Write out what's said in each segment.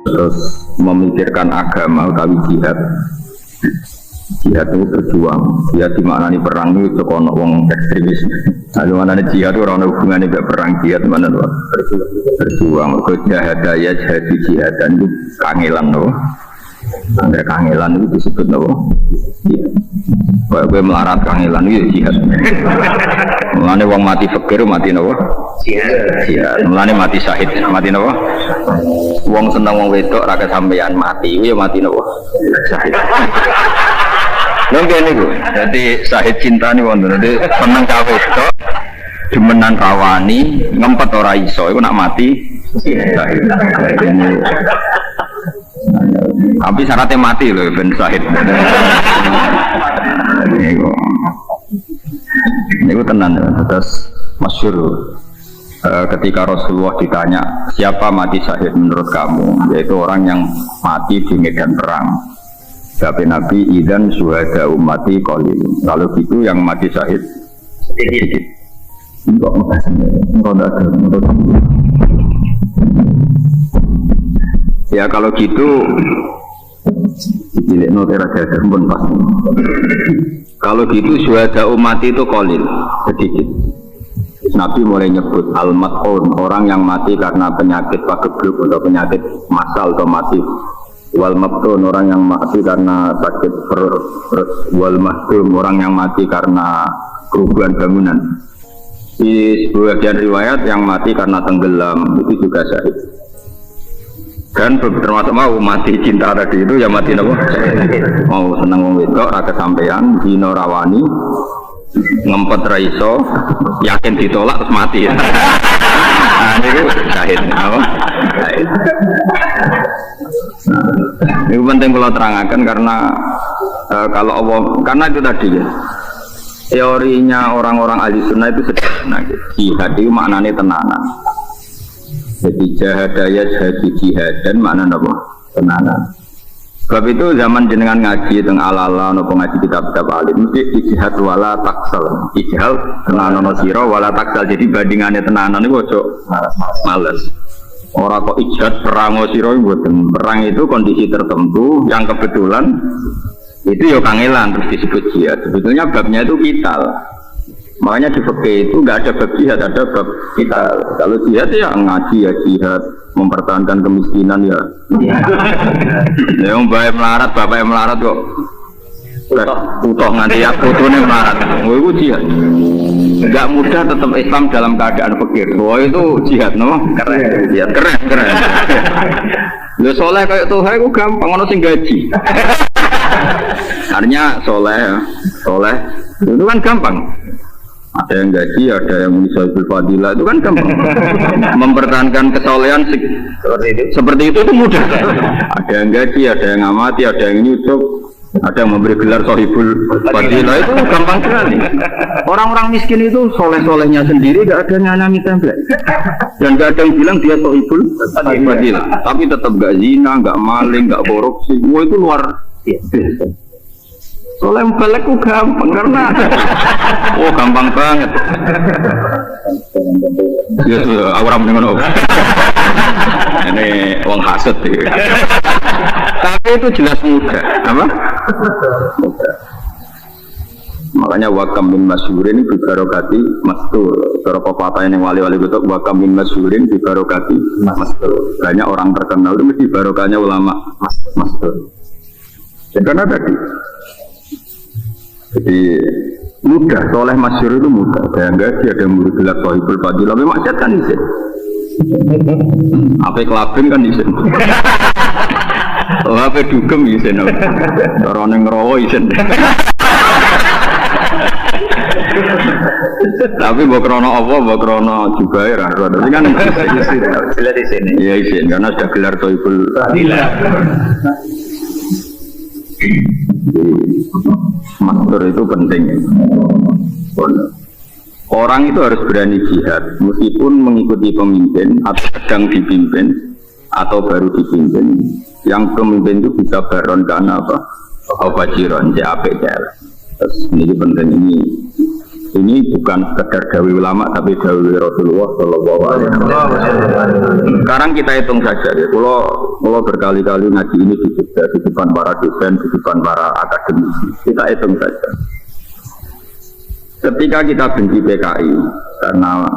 terus memikirkan agama utawi jihad. Jihad itu berjuang. Jihad dimaknani perang itu kono wong ekstremis. Lalu mana jihad itu orang hubungannya dengan perang. Jihad mana tuh? Berjuang. Jahadaya jadi jihadan itu kangelan tuh. Ada kangelan itu disebut tuh. Kalau gue melarat kangelan itu jihad. Mulane wong mati fakir mati nopo? Jihad. Mulane mati syahid mati nopo? Wong seneng wong wedok ra kesampean mati, ya mati nopo? Syahid. Lho kene iku. Dadi syahid cinta ni wonten. Dadi seneng ka wedok, demenan rawani, ngempet ora iso, iku nak mati syahid. Tapi syaratnya mati loh ben syahid. Ini tenan terus masyhur ketika Rasulullah ditanya siapa mati syahid menurut kamu, yaitu orang yang mati di medan perang. Tapi Nabi idzan syuhada ummati qalil. Kalau gitu yang mati syahid sedikit. Enggak makasih. Ya kalau gitu cilik notera ada pun pas. Kalau gitu syuhada umat itu qalil, sedikit. Nabi mulai nyebut al-mat'un, orang yang mati karena penyakit pagebluk atau penyakit masal atau mati. Wal mabtun, orang yang mati karena sakit perut. Wal mahdum, orang yang mati karena kerubuhan bangunan. Di sebagian riwayat yang mati karena tenggelam itu juga syahid. Dan termasuk mau mati cinta tadi itu ya mati nopo. Mau seneng wong wedok ra kesampean dina rawani ngempet ra iso yakin ditolak terus mati. Nah niku syahid apa? Syahid. Ini penting kalau terangkan karena kalau Allah, karena itu tadi ya, teorinya orang-orang ahli sunnah itu sederhana. Jihad itu maknanya tenanan. Jadi jahadaya jadi jihadan maknanya apa? Tenanan. Sebab itu zaman jenengan ngaji tentang ala-ala nopo ngaji kitab-kitab alim mesti ijtihad wala taksal. Ijtihad tenanan sira wala taksal. Jadi bandingannya tenanan itu ojo males. Orang kok ijtihad perang sira mboten. Perang itu kondisi tertentu yang kebetulan itu ya kangelan terus disebut jihad. Sebetulnya babnya itu vital. Makanya di fikih itu enggak ada bab jihad, ada bab vital. Kalau jihad ya ngaji ya jihad, mempertahankan kemiskinan ya. Ya mbak melarat, bapak melarat kok. Utuh nganti ya fotone melarat. Oh itu jihad. Enggak mudah tetap Islam dalam keadaan fakir. Wah itu jihad, no? Keren, jihad keren. Lho soleh kayak tuh, aku gampang ono sing gaji. Artinya soleh itu kan gampang. Ada yang gaji, ada yang misalnya fadilah itu kan gampang. Mempertahankan kesolehan seperti itu mudah. Ada yang gaji, ada yang amati, ada yang nyucuk, ada yang memberi gelar sohibul fadilah itu gampang sekali. Orang-orang miskin itu soleh-solehnya sendiri gak ada yang nyanyami template dan gak ada yang bilang dia sohibul fadilah, tapi tetap gak zina, gak maling, gak korupsi. Wah itu luar biasa. Soleh balik ku gampang karena gampang banget. Ya sudah, aku ramai ngono. Ini wong hasud ya. Tapi itu jelas mudah, apa? Mudah. Makanya wakam bin masyhurin bi barokati mastur. Cara pepatah yang wali-wali itu wakam bin masyhurin bi barokati mastur. Banyak orang terkenal itu mesti barokahnya ulama mastur. Karena tadi jadi mudah, soleh masyhur itu mudah. Ada yang gaji, ada yang murid gelar sohibul fadilah. Tapi maksiat kan izin. Apa kelabing kan izin. Apa dugem izin. Orang yang ngerowo izin. Tapi mbok krono apa, mbok krono juga ya. Tapi kan izin di sini. Iya izin, karena sudah gelar sohibul fadilah. Maksud itu penting. Orang itu harus berani jihad meskipun mengikuti pemimpin atau sedang dipimpin atau baru dipimpin. Yang pemimpin itu bisa baron karena apa? Obajiron, JAPCL. Terus ini penting ini bukan sekedar dawai ulama tapi dawai Rasulullah Shallallahu Alaihi Wasallam. Sekarang kita hitung saja ya. Kalau Kalau berkali-kali ngaji ini di depan para dosen, di depan para akademisi, kita hitung saja. Ketika kita benci PKI karena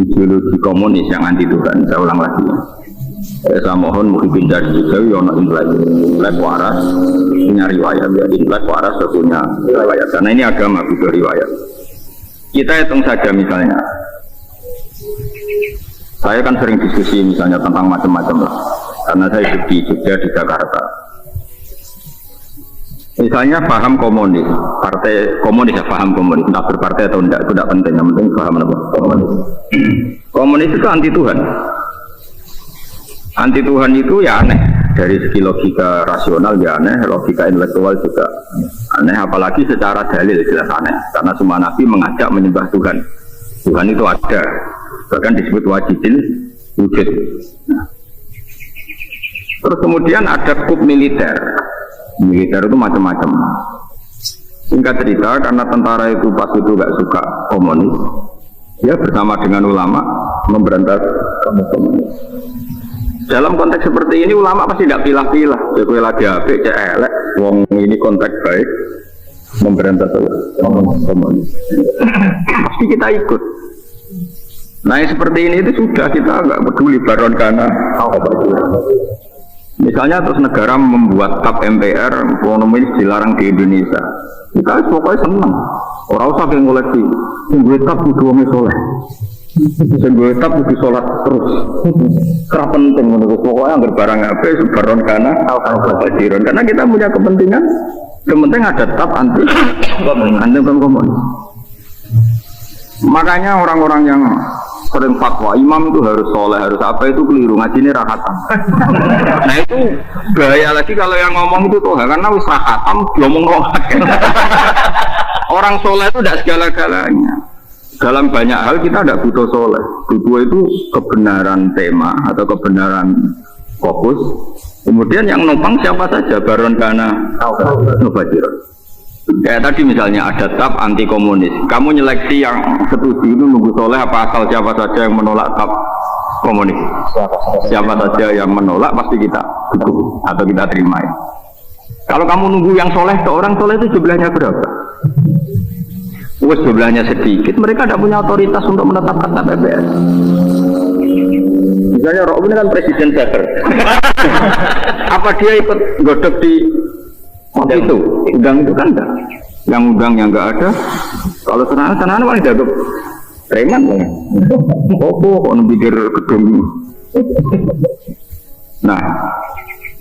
ideologi komunis yang anti Tuhan, saya ulang lagi. Saya mohon mungkin dari jauh yang Imlek waras punya riwayat, ya Imlek waras punya riwayat. Karena ini agama butuh riwayat. Kita hitung saja misalnya. Saya kan sering diskusi misalnya tentang macam-macam lah. Karena saya hidup di Jogja, di Jakarta. Misalnya paham komunis, partai komunis ya paham komunis, entah berpartai atau tidak, itu tidak penting, yang penting paham apa? Komunis. Komunis itu anti Tuhan. Anti Tuhan itu ya aneh, dari segi logika rasional ya aneh, logika intelektual juga aneh, apalagi secara dalil jelas aneh, karena semua nabi mengajak menyembah Tuhan. Tuhan itu ada, bahkan disebut wajibin wujud. Terus kemudian ada kup militer. Militer itu macam-macam. Singkat cerita, karena tentara itu pas itu gak suka komunis, dia bersama dengan ulama memberantas komunis. Dalam konteks seperti ini ulama pasti tidak pilah-pilah. Jadi lagi apik, cek elek, wong ini konteks baik memberantas komunis. Pasti kita ikut. Nah yang seperti ini itu sudah kita nggak peduli baron karena misalnya terus negara membuat TAP MPR komunis dilarang di Indonesia, kita pokoknya senang. Orang usah yang ngoleksi, gue TAP kudu wong soleh, gue TAP kudu sholat terus. Kerap penting menurut pokoknya nggak barang apa baron karena karena kita punya kepentingan. Kepenting ada TAP anti komunis. Makanya orang-orang yang sering fatwa imam itu harus soleh, harus apa itu keliru, ngaji ini rakatan. Nah itu bahaya lagi kalau yang ngomong itu tuh karena wis rakatam ngomong rohak. Orang soleh itu tidak segala-galanya. Dalam banyak hal kita tidak butuh soleh, butuh itu kebenaran tema atau kebenaran fokus. Kemudian yang numpang siapa saja, baron kana nubajiron. Kayak tadi misalnya ada TAP anti komunis, kamu nyeleksi yang setuju itu nunggu soleh apa asal siapa saja yang menolak TAP komunis? Siapa saja yang menolak pasti kita dukung atau kita terima ya. Kalau kamu nunggu yang soleh, seorang soleh itu jumlahnya berapa? Wes jumlahnya sedikit, mereka tidak punya otoritas untuk menetapkan TAP MPR. Misalnya Rob ini kan presiden Jaker. Apa dia ikut godok di itu? Undang itu kan enggak. Yang undang yang enggak ada. Kalau senang-senang paling jago preman ya. Opo kok pikir gedung. Nah,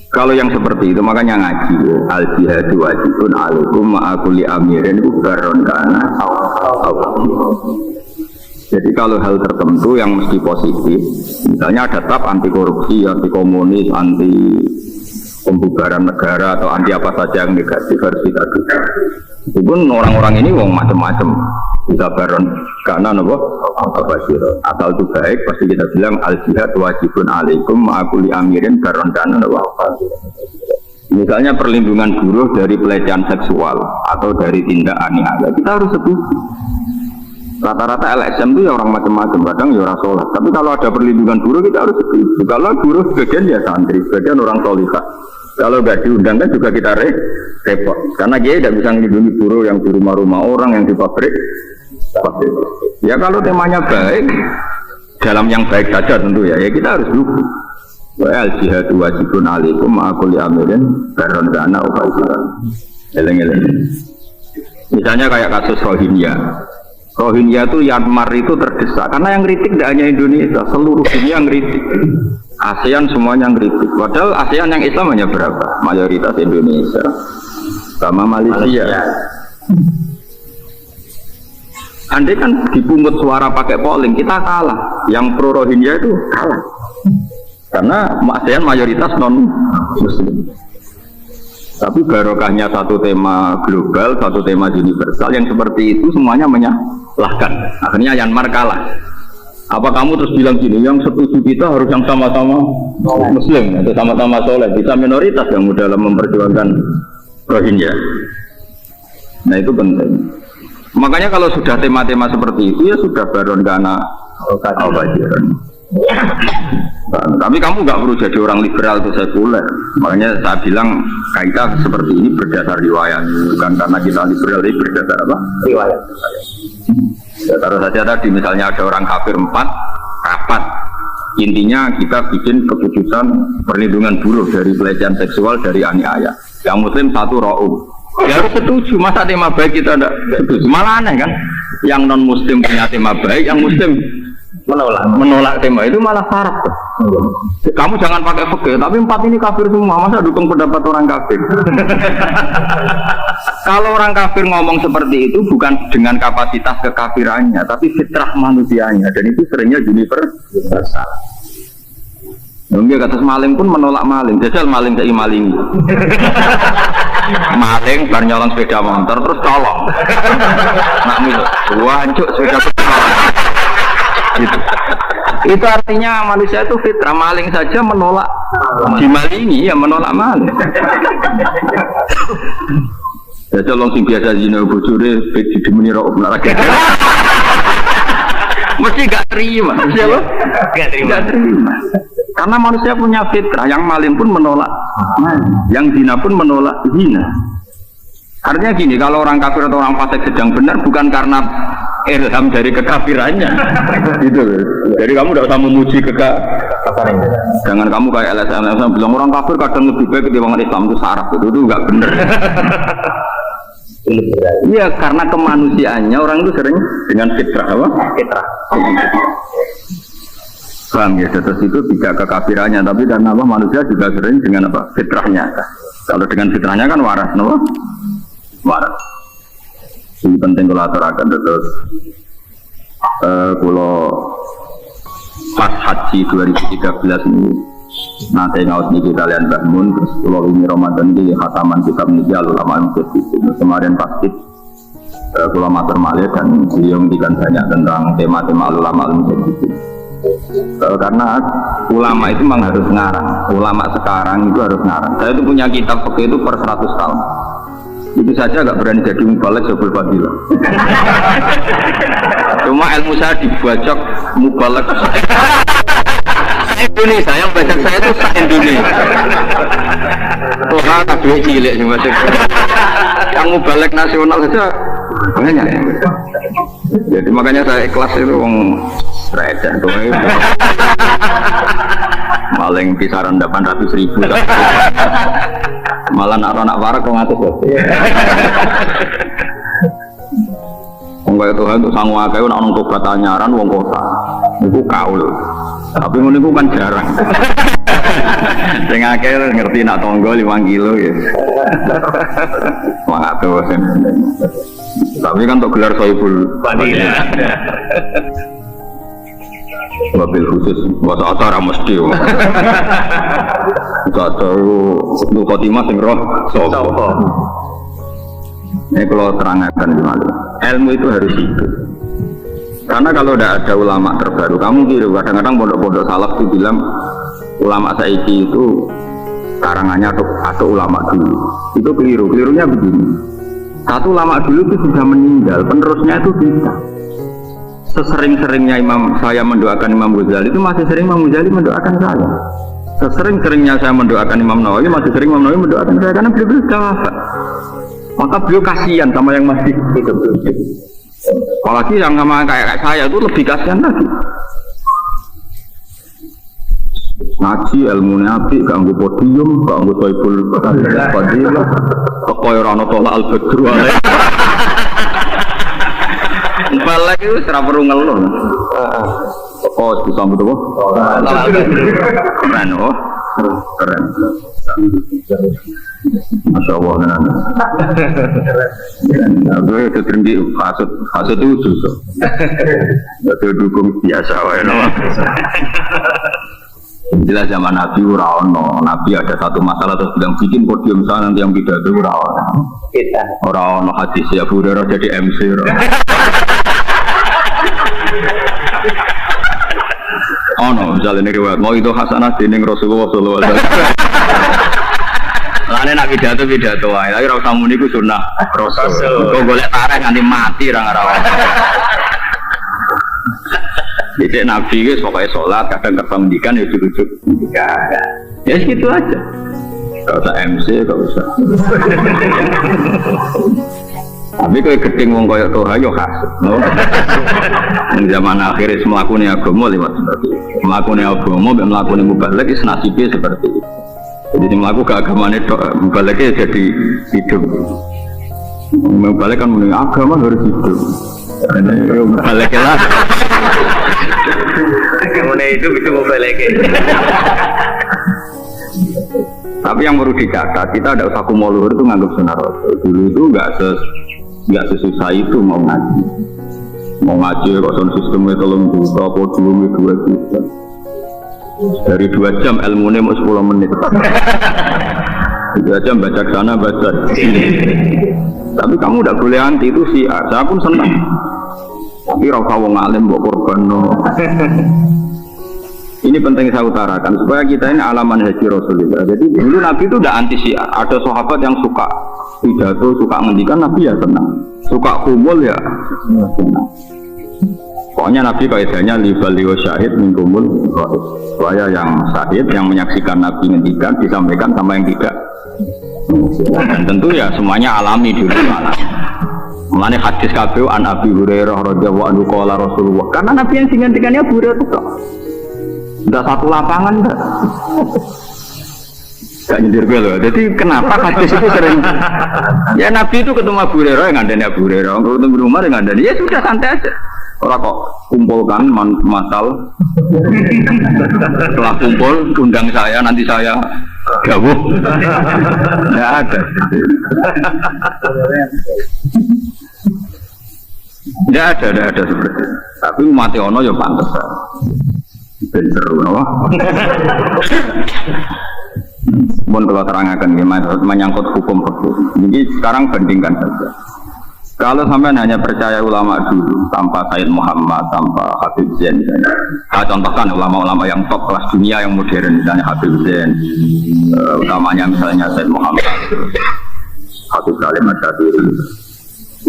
kalau yang seperti itu makanya ngaji al jihadu wajibun alaikum ma'akuli amirin baron kana. Jadi kalau hal tertentu yang mesti positif, misalnya ada TAP anti korupsi, anti komunis, anti pembubaran negara atau anti apa saja yang negatif harus kita dukung. Itu pun orang-orang ini wong macam-macam. Bisa baron karena nopo asal itu baik pasti kita bilang al jihad wajibun alaikum ma'akuli amirin baron karena nopo. Misalnya perlindungan buruh dari pelecehan seksual atau dari tindak aniaya kita harus setuju. Rata-rata LSM itu ya orang macam-macam, kadang ya orang sholat. Tapi kalau ada perlindungan buruh kita harus setuju. Kalau buruh sebagian ya santri, sebagian orang solihah. Kalau nggak diundangkan juga kita repot. Karena dia tidak bisa melindungi buruh yang di rumah-rumah orang, yang di pabrik. Ya kalau temanya baik, dalam yang baik saja tentu ya kita harus dukung. Al jihadu wajibun alaikum ma'akuli amirin baron dana upajiran. Eleng-eleng. Misalnya kayak kasus Rohingya. Rohingya itu Myanmar itu terdesak karena yang kritik tidak hanya Indonesia, seluruh dunia yang kritik. ASEAN semuanya yang kritik. Padahal ASEAN yang Islam hanya berapa? Mayoritas Indonesia sama Malaysia. Andai kan dipungut suara pakai polling kita kalah. Yang pro Rohingya itu kalah. Karena ASEAN mayoritas non Muslim. Tapi barokahnya satu tema global, satu tema universal yang seperti itu semuanya menyalahkan. Akhirnya Myanmar kalah. Apa kamu terus bilang gini, yang setuju kita harus yang sama-sama Muslim atau sama-sama soleh, bisa minoritas yang dalam memperjuangkan Rohingya. Nah itu penting. Makanya kalau sudah tema-tema seperti itu ya sudah baron kana al-bajiran. Tapi kamu nggak perlu jadi orang liberal atau sekuler. Makanya saya bilang kaidah seperti ini berdasar riwayat, bukan karena kita liberal, tapi berdasar apa? Riwayat. Ya, taruh saja tadi misalnya ada orang kafir 4 rapat. Intinya kita bikin keputusan perlindungan buruh dari pelecehan seksual dari aniaya. Yang muslim 1 ra'um. Ya harus setuju, masa tema baik kita tidak setuju? Malah aneh kan? Yang non muslim punya tema baik, yang muslim menolak tema itu malah syarat. Kamu jangan pakai fikih, tapi 4 ini kafir semua, masa dukung pendapat orang kafir? Kalau orang kafir ngomong seperti itu bukan dengan kapasitas kekafirannya, tapi fitrah manusianya, dan itu seringnya universal. Enggak, kata maling pun menolak maling, jajal maling saya maling. Maling bar nyolong sepeda motor terus tolong. Nak milu, wancuk sepeda motor. Gitu. Itu artinya manusia itu fitrah, maling saja menolak dimalingi, ya menolak maling. Ya tolong sing biasa zina bojone didemeni rok lagi. Mesti gak terima, siapa? Gak terima. Karena manusia punya fitrah, yang maling pun menolak, yang zina pun menolak zina. Artinya gini, kalau orang kafir atau orang fasik sedang benar bukan karena ilham dari kekafirannya. Gitu. Jadi kamu tidak usah memuji kekafirannya. Jangan kamu kayak LSM bilang orang kafir kadang lebih baik ketimbang Islam, itu saraf, itu enggak benar. Iya, karena kemanusiaannya orang itu sering dengan fitrah apa? Fitrah. Paham ya, terus itu tidak kekafirannya, tapi karena apa? Manusia juga sering dengan apa? Fitrahnya. Kalau dengan fitrahnya kan waras, no? Waras. Ini penting kalau aturakan terus. Kalau pas haji 2013 ini, nanti ngawas nih kalian bangun, terus kalau ini Ramadan ini khataman kitab niki ulama masjid itu. Kemarin pasti kalau matur malih dan beliau mendikan banyak tentang tema-tema ulama masjid itu. Karena ulama itu memang harus ngarang. Ulama sekarang itu harus ngarang. Saya itu punya kitab fikih itu per 100 tahun. Itu saja agak berani jadi mubalek sebel fadilah. Cuma ilmu saya dibajak mubalek Indonesia, yang bajak saya itu Indonesia. Tuhan tak duit cilik sih masuk. Yang mubalek nasional saja banyak. Jadi makanya saya ikhlas itu wong reda tuh. Maling kisaran 800.000. Malah nak warak kok ngatus kok. Wong kaya Tuhan untuk sangu akeh nek ana tobat anyaran wong kota. Niku kaul. Tapi ngono niku kan jarang. Sing akeh ngerti nak tangga 5 kilo ya. 100. Tapi kan untuk gelar Soibul Fadilah. Mobil khusus bahasa acara mesti. Gak tahu untuk khotimah sing roh sopo. Ini kalau terangkan gimana? Ilmu itu harus hidup. Karena kalau tidak ada ulama terbaru, kamu kira kadang-kadang pondok-pondok salaf itu bilang ulama saiki itu karangannya atau ulama dulu. Itu keliru. Kelirunya begini. Satu ulama dulu itu sudah meninggal, penerusnya itu bisa. Sesering-seringnya saya mendoakan Imam Ghazali itu masih sering Imam Ghazali mendoakan saya. Sesering-seringnya saya mendoakan Imam Nawawi masih sering Imam Nawawi mendoakan saya karena beliau sudah wafat. Maka beliau kasihan sama yang masih hidup. Apalagi yang sama kayak saya itu lebih kasihan lagi. Ngaji ilmu nabi, ganggu podium, ganggu Soibul Fadilah, kekoy rano tolak al-badru alaih. Balik itu serah perlu ngeluh. Oh, disambut apa? Keren, oh. Keren. Masya Allah. Aku itu tinggi, kasut itu susah. Itu dukung biasa. Jelas zaman Nabi Uraono, Nabi ada satu masalah terus bilang bikin podium sana nanti yang pidato Uraono. Uraono hadis ya Abu Hurairah jadi MC. Oh no, misalnya ini riwayat mau itu hasanah dening Rasulullah sallallahu alaihi wasallam. Lane nak pidato wae, tapi ora usah muni ku sunah Rasul. Kok golek tareh nganti mati ra ngarawan. Jadi Nabi itu pokoknya sholat, kadang kependidikan ya dirujuk. Ya gitu aja. Gak usah MC, gak usah. Tapi kalau gedeng wong kaya toha yo khas. Di zaman akhir melakukan agama lewat seperti itu. Melakukan agama, melakukan mubalik is nasibnya seperti itu. Jadi melakukan agamanya mubaliknya jadi hidup. Mubalik kan menurut agama harus hidup. Mubaliknya lah. Agamanya hidup itu mubaliknya. Tapi yang perlu dicatat, kita ada usaha kumuluhur itu nganggap sunnah Rasul. Dulu itu nggak sesusah itu mau ngaji. Mau ngaji kok sistemnya 3 juta, apa 2 juta. Dari 2 jam ilmunya mau 10 menit. 2 jam baca sana baca sini. Tapi kamu udah boleh anti itu sih. Saya pun senang. Tapi rasa wong alim mbok korban no. Ini penting saya utarakan supaya kita ini alaman haji Rasulullah. Jadi dulu Nabi itu udah anti syiar. Ada sahabat yang suka pidato, suka ngendikan, Nabi ya senang. Suka kumul ya senang. Pokoknya Nabi kaidahnya libali wa syahid min kumul. Supaya yang syahid, yang menyaksikan Nabi ngendikan disampaikan sama yang tidak. Dan tentu ya semuanya alami dulu. Mulane hadis kabeh an Abi Hurairah radhiyallahu anhu qala Rasulullah. Karena Nabi yang ngendikannya Abu Hurairah itu udah satu lapangan enggak? Gak nyindir gue loh. Jadi kenapa hadis itu sering? Ya Nabi itu ketemu Abu Hurairah yang ngandani Abu Hurairah, ketemu Umar yang ngandani. Ya sudah santai aja. Orang kok kumpulkan masal. Setelah kumpul, undang saya, nanti saya gabung. Nggak ada. Nggak ada seperti itu. Tapi mati ono ya pantas. Ben seru, no? Mohon kalau terangkan menyangkut hukum fikih. Jadi sekarang bandingkan saja. Kalau sampai hanya percaya ulama dulu, tanpa Sayyid Muhammad, tanpa Habib Zain, contohkan ulama-ulama yang top kelas dunia yang modern, misalnya Habib Zain, utamanya misalnya Sayyid Muhammad, Habib Salim Al-Jadiri,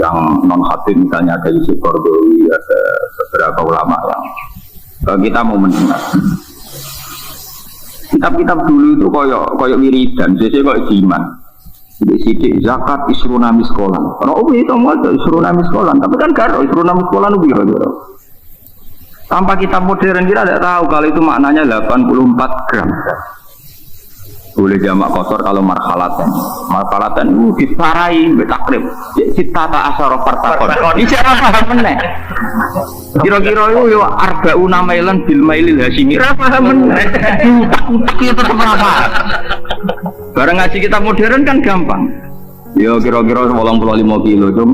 yang non Habib misalnya ada Yusuf Qaradawi, ada beberapa ulama yang kita mau mendengar. Kitab-kitab dulu itu koyok wiridan, jadi koyok jiman. Jadi sidik zakat isruna miskolan. Kalau itu mau isruna miskolan, tapi kan karo isruna miskolan itu biar. Tanpa kitab modern kita tidak tahu kalau itu maknanya 84 gram. Boleh jamak kosor kalau marhalatan. Marhalatan itu disarai betakrib. Citata asaro partakon. Ini cara paham meneh. Kira-kira itu ya arba'una mailan bil mailil hasyimi. Ora paham meneh. Utak ya tetap apa. Barang ngaji kita modern kan gampang. Ya kira-kira 85 kilo cum.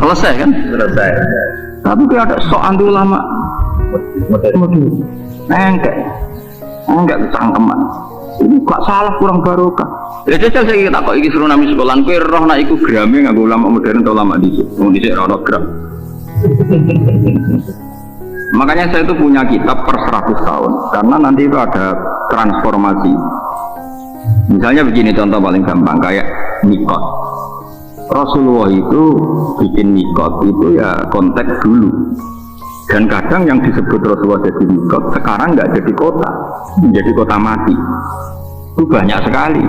Selesai kan? Selesai. Tapi kalau ada sok anti ulama modern. Enggak kecangkeman. Ini gak salah kurang barokah. Ya jajal saya tak kok iki suruh nami sekolahan kowe roh nek iku grame nganggo ulama modern atau ulama dhisik. Wong dhisik ora gram. Makanya saya itu punya kitab per 100 tahun karena nanti itu ada transformasi. Misalnya begini contoh paling gampang kayak mikot. Rasulullah itu bikin mikot itu ya konteks dulu. Dan kadang yang disebut Rasulullah jadi mikot sekarang nggak jadi kota, menjadi kota mati. Itu banyak sekali.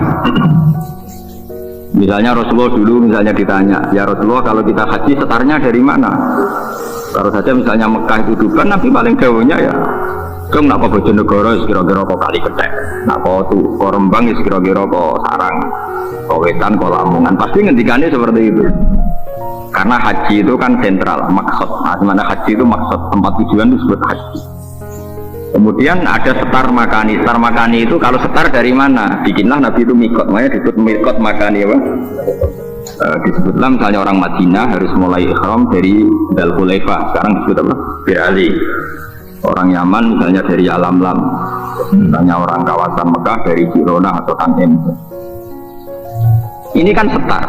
Misalnya Rasulullah dulu misalnya ditanya, ya Rasulullah kalau kita haji setarnya dari mana? Kalau saja misalnya Mekah itu Tuban, Nabi paling jauhnya ya Keng nak kok Bojonegoro kira-kira kok Kaliketek, nak kok Rembang kira-kira kok Sarang, kok Wetan, kok Lamongan. Pasti ngendikannya seperti itu. Karena haji itu kan sentral, maksud. Nah, dimana haji itu maksud, tempat tujuan itu disebut haji. Kemudian ada setar makani. Setar makani itu kalau setar dari mana? Bikinlah Nabi itu mikot. Makanya disebut mikot makani apa? Disebutlah misalnya orang Madinah harus mulai ikhram dari Dzul Hulaifah. Sekarang disebut apa? Bir Ali. Orang Yaman misalnya dari Alamlam. Misalnya orang kawasan Mekah dari Jirona atau Tanim. Ini kan setar.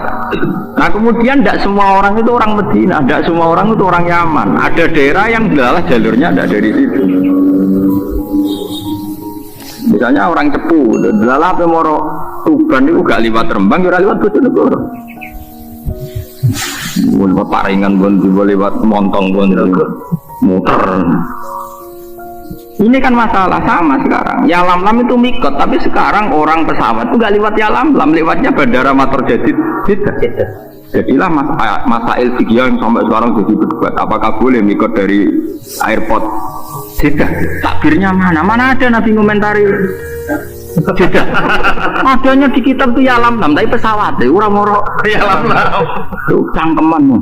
Nah kemudian tidak semua orang itu orang Medina, tidak semua orang itu orang Yaman. Ada daerah yang adalah jalurnya tidak dari situ. Misalnya orang Cepu, adalah Pemoro Tuban itu gak lewat Rembang, gak lewat Bojonegoro. Lewat Paringan pun juga lewat Montong pun muter. ini kan masalah sama sekarang. Ya lam-lam itu mikot, tapi sekarang orang pesawat itu nggak lewat ya lam-lam, lewatnya bandara Mator Jadid. Jadilah masail fikih yang sampai sekarang jadi berdebat. Apakah boleh mikot dari airport? Tidak. Takbirnya mana? Mana ada Nabi komentari? Tidak. Adanya di kitab itu ya lam-lam, tapi pesawat deh. Orang-orang ya lam-lam. Itu cangkeman.